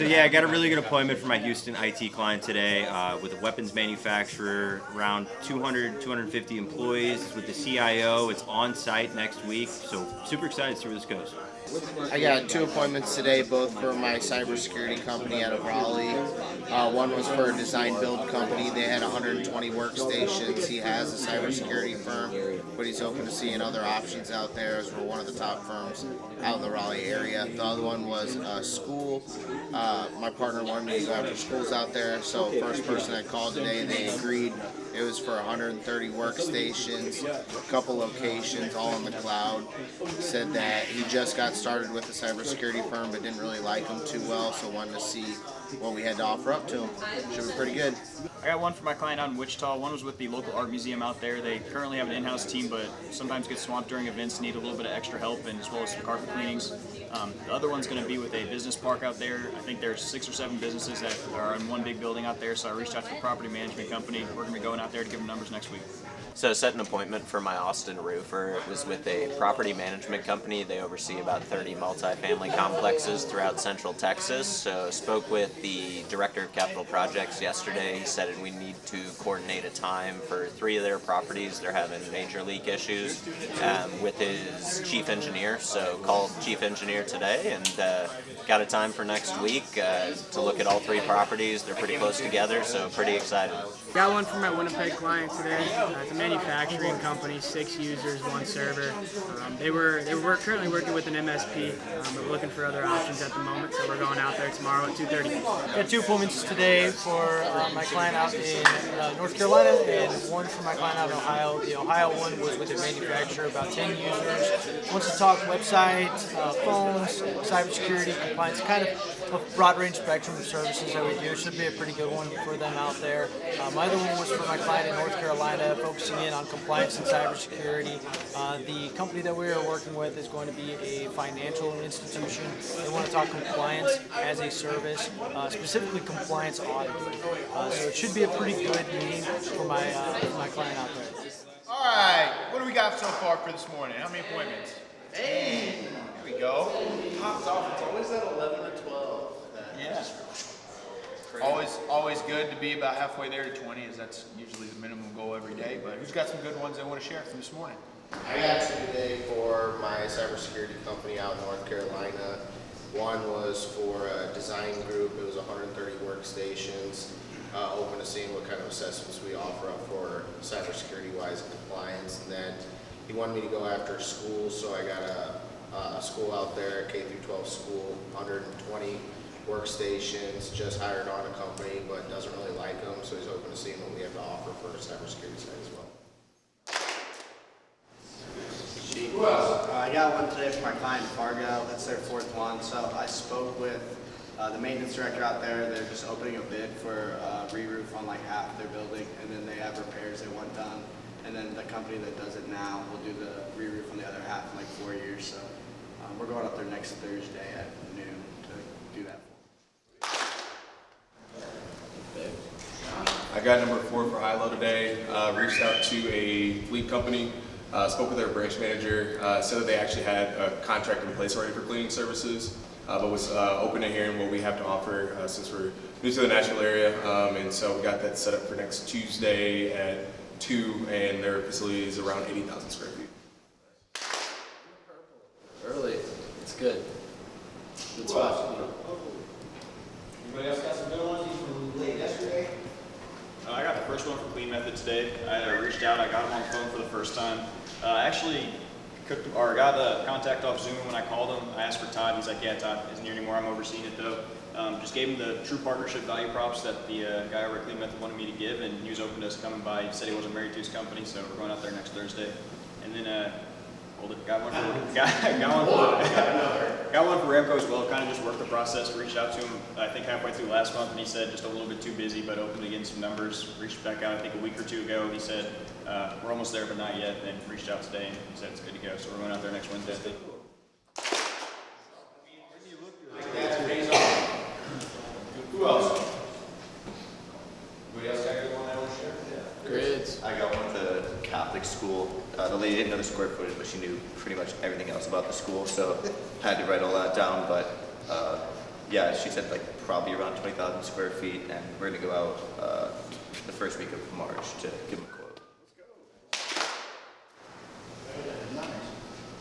So yeah, I got a really good appointment for my Houston IT client today with a weapons manufacturer, around 200, 250 employees. It's with the CIO. It's on site next week, so super excited to see where this goes. I got two appointments today, both for my cybersecurity company out of Raleigh. One was for a design build company. They had 120 workstations. He has a cybersecurity firm, but he's open to seeing other options out there as we're one of the top firms out in the Raleigh area. The other one was a school. My partner wanted me to go after schools out there, so first person I called today, they agreed. It was for 130 workstations, a couple locations, all in the cloud. He said that he just got started with a cybersecurity firm but didn't really like them too well, so wanted to see what we had to offer up to him. Should be pretty good. I got one for my client out in Wichita. One was with the local art museum out there. They currently have an in-house team, but sometimes get swamped during events, need a little bit of extra help, and as well as some carpet cleanings. The other one's going to be with a business park out there. I think there's 6 or 7 businesses that are in one big building out there, so I reached out to the property management company. We're going to be going out there to give them numbers next week. So set an appointment for my Austin roofer. It was with a property management company. They oversee about 30 multifamily complexes throughout central Texas. So spoke with the director of capital projects yesterday. He said we need to coordinate a time for 3 of their properties. They're having major leak issues with his chief engineer. So called chief engineer today and got a time for next week to look at all 3 properties. They're pretty close together, so pretty excited. Got one for my Winnipeg client today. It's a manufacturing company, 6 users, 1 server. They were currently working with an MSP, but we're looking for other options at the moment, so we're going out there tomorrow at 2:30. Got 2 appointments today for my client out in North Carolina and 1 for my client out in Ohio. The Ohio one was with a manufacturer, about 10 users. Wants to talk website, phones, cybersecurity, compliance, kind of a broad range spectrum of services that we do. Should be a pretty good one for them out there. My other one was for my client in North Carolina, focusing in on compliance and cybersecurity. The company that we are working with is going to be a financial institution. They want to talk compliance as a service, specifically compliance auditing. So it should be a pretty good meeting for my client out there. All right, what do we got so far for this morning? How many appointments? Hey, here we go. It's always that 11 or 12. Yeah. Always good to be about halfway there to 20, as that's usually the minimum goal every day. But who's got some good ones they want to share from this morning? I got 2 today for my cybersecurity company out in North Carolina. One was for a design group. It was 130 workstations. Open to seeing what kind of assessments we offer up for cybersecurity-wise and compliance. And then he wanted me to go after schools, so I got a school out there, K through 12 school, 120 workstations, just hired on a company, but doesn't really like them, so he's open to seeing what we have to offer for the cybersecurity side as well. Who else? I got one today for my client in Fargo. That's their 4th one. So I spoke with the maintenance director out there. They're just opening a bid for re-roof on like half of their building, and then they have repairs they want done. And then the company that does it now will do the re-roof on the other half in like 4 years. So we're going up there next Thursday at noon to do that. I got number 4 for high-low today. Reached out to a fleet company, spoke with their branch manager, said that they actually had a contract in place already for cleaning services, but was open to hearing what we have to offer since we're new to the Nashville area. And so we got that set up for next Tuesday at 2, and their facility is around 80,000 square feet. Early, it's good. It's fun. Anybody else got some good ones from late yesterday? I got the first one from Clean Method today. I reached out, I got him on the phone for the first time. Actually got a contact off Zoom when I called him. I asked for Todd, he's like, yeah, Todd isn't here anymore, I'm overseeing it though. Just gave him the true partnership value props that the guy over at Clean Method wanted me to give, and he was open to us coming by. He said he wasn't married to his company, so we're going out there next Thursday. And then got one for Remco as well. Kind of just worked the process. Reached out to him, I think halfway through last month, and he said just a little bit too busy, but open to getting some numbers. Reached back out, I think a week or 2 ago. He said we're almost there, but not yet. And reached out today, and he said it's good to go. So we're going out there next Wednesday. Who else? Anybody else got a good one they want to share? Grids. I got one at the Catholic school. The lady didn't know the square footage, but she knew pretty much everything else about the school, so had to write all that down. But yeah, she said like probably around 20,000 square feet, and we're gonna go out the first week of March to give him a quote.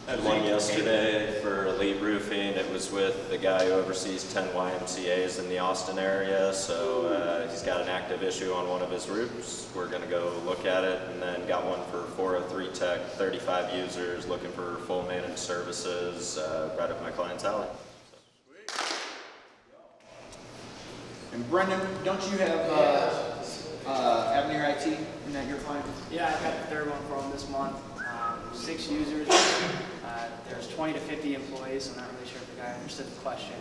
I had one yesterday for late roofing. It was with the guy who oversees 10 YMCAs in the Austin area, so he's got an active issue on one of his roofs. We're going to go look at it, and then got one for 403 Tech, 35 users, looking for full managed services right up my client's alley. And Brendan, don't you have Avenir IT in that your client? Yeah, I got the third one for them this month. 6 users. There's 20 to 50 employees, so I'm not really sure if the guy understood the question.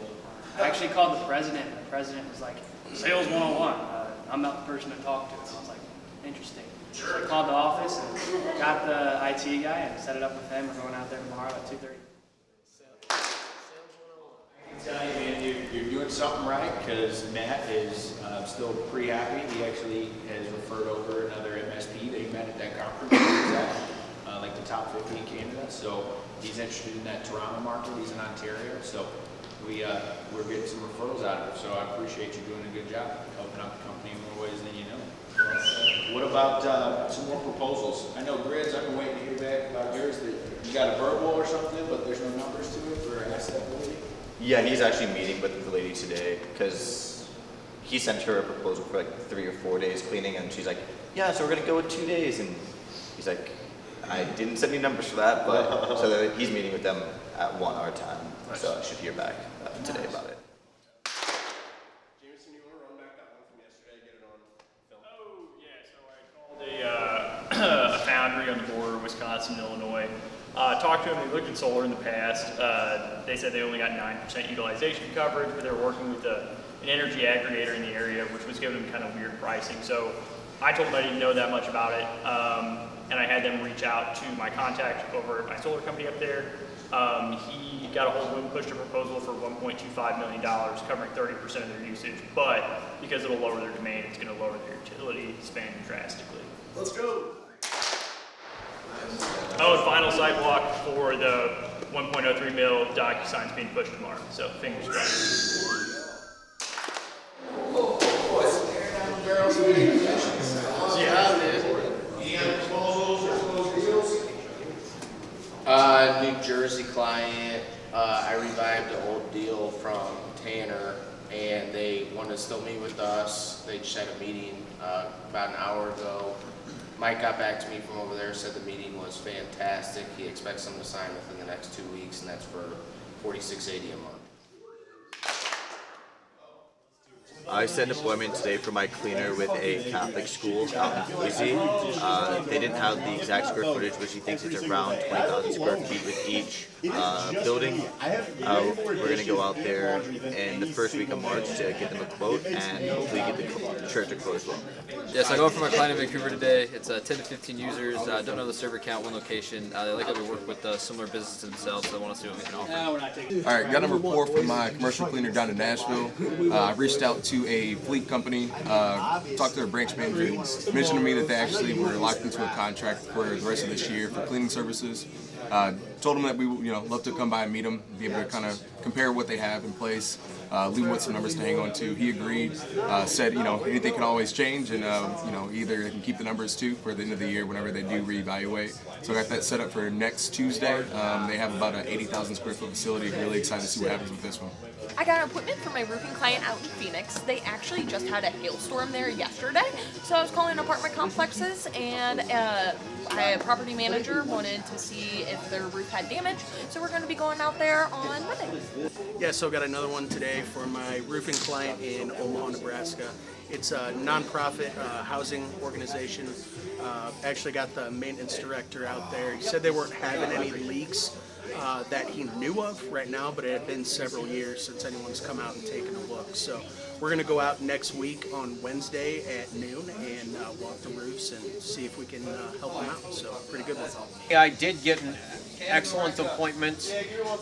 I actually called the president, and the president was like, "Sales 101. I'm not the person to talk to." And I was like, "Interesting." So I called the office and got the IT guy and set it up with him. We're going out there tomorrow at 2:30. I can tell you, man, you're doing something right, because Matt is still pretty happy. He actually has referred over another MSP that he met at that conference he was at, like the top 50 in Canada. So he's interested in that Toronto market. He's in Ontario. So we're getting some referrals out of it. So I appreciate you doing a good job helping out the company in more ways than you know. What about some more proposals? I know Grids, I've been waiting to hear back about yours. That you got a verbal or something, but there's no numbers to it for accessibility. Yeah, he's actually meeting with the lady today because he sent her a proposal for like 3 or 4 days cleaning, and she's like, "Yeah, so we're gonna go with 2 days," and he's like, "I didn't send any numbers for that," but so that he's meeting with them at 1 our time, so I should hear back today about it. Jamison, you want to run back that one from yesterday, get it on film? Oh, yeah, so I called a foundry on the border of Wisconsin and Illinois. Talked to them, they looked at solar in the past. They said they only got 9% utilization coverage, but they were working with an energy aggregator in the area, which was giving them kind of weird pricing. So I told them I didn't know that much about it, and I had them reach out to my contact over at my solar company up there. He got a hold of them, pushed a proposal for $1.25 million, covering 30% of their usage, but because it'll lower their demand, it's going to lower their utility spend drastically. Let's go. Oh, and final sidewalk for the 1.03 mil DocuSign's being pushed tomorrow, so fingers crossed. New Jersey client. I revived an old deal from Tanner, and they wanted to still meet with us. They just had a meeting about an hour ago. Mike got back to me from over there, said the meeting was fantastic. He expects them to sign within the next 2 weeks, and that's for $46.80 a month. I set an appointment today for my cleaner with a Catholic school out in Boise. They didn't have the exact square footage, but she thinks it's around 20,000 square feet with each building. We're going to go out there in the first week of March to get them a quote and hopefully get the church a quote as well. Yes, I go for my client in Vancouver today. It's 10 to 15 users. Don't know the server count, one location. They like that we work with similar businesses to themselves, so I want to see what we can offer. All right, got a report from my commercial cleaner down in Nashville. I reached out to a fleet company, talked to their branch manager, mentioned to me that they actually were locked into a contract for the rest of this year for cleaning services. Told them that we love to come by and meet them, be able to kind of compare what they have in place, leave them with some numbers to hang on to. He agreed, said anything can always change, and either they can keep the numbers too for the end of the year whenever they do reevaluate. So I got that set up for next Tuesday. They have about an 80,000 square foot facility. Really excited to see what happens with this one. I got an appointment for my roofing client out in Phoenix. They actually just had a hailstorm there yesterday, so I was calling apartment complexes, and a property manager wanted to see if their roof had damage, so we're going to be going out there on Monday. Yeah, so got another one today for my roofing client in Omaha, Nebraska. It's a nonprofit housing organization. Actually got the maintenance director out there. He said they weren't having any leaks that he knew of right now, but it had been several years since anyone's come out and taken a look. So we're going to go out next week on Wednesday at noon and walk the roofs and see if we can help them out. So pretty good one. I did get an excellent appointment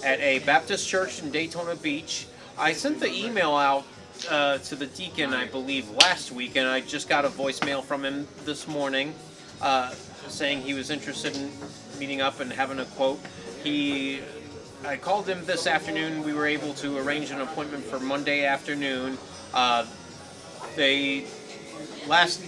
at a Baptist church in Daytona Beach. I sent the email out to the deacon, I believe, last week, and I just got a voicemail from him this morning saying he was interested in meeting up and having a quote. I called him this afternoon. We were able to arrange an appointment for Monday afternoon. They last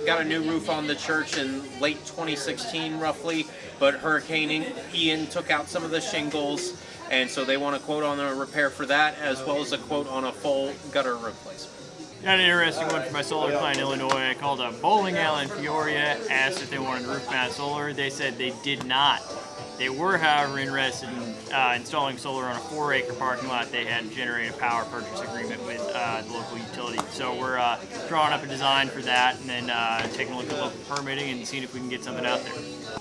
got a new roof on the church in late 2016 roughly, but Hurricane Ian took out some of the shingles, and so they want a quote on a repair for that as well as a quote on a full gutter replacement. Got an interesting one for my solar client in Illinois. I called a bowling alley in Peoria, asked if they wanted roof mount solar. They said they did not. They were, however, interested in installing solar on a 4-acre parking lot. They had generated a power purchase agreement with the local utility. So we're drawing up a design for that and then taking a look at local permitting and seeing if we can get something out there.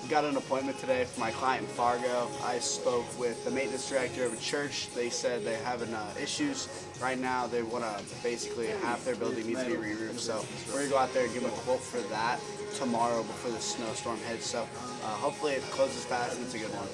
Got an appointment today for my client in Fargo. I spoke with the maintenance director of a church. They said they're having issues right now. They want to basically half their building needs to be re-roofed. So we're going to go out there and give them a quote for that tomorrow before the snowstorm hits. So hopefully it closes fast and it's a good one.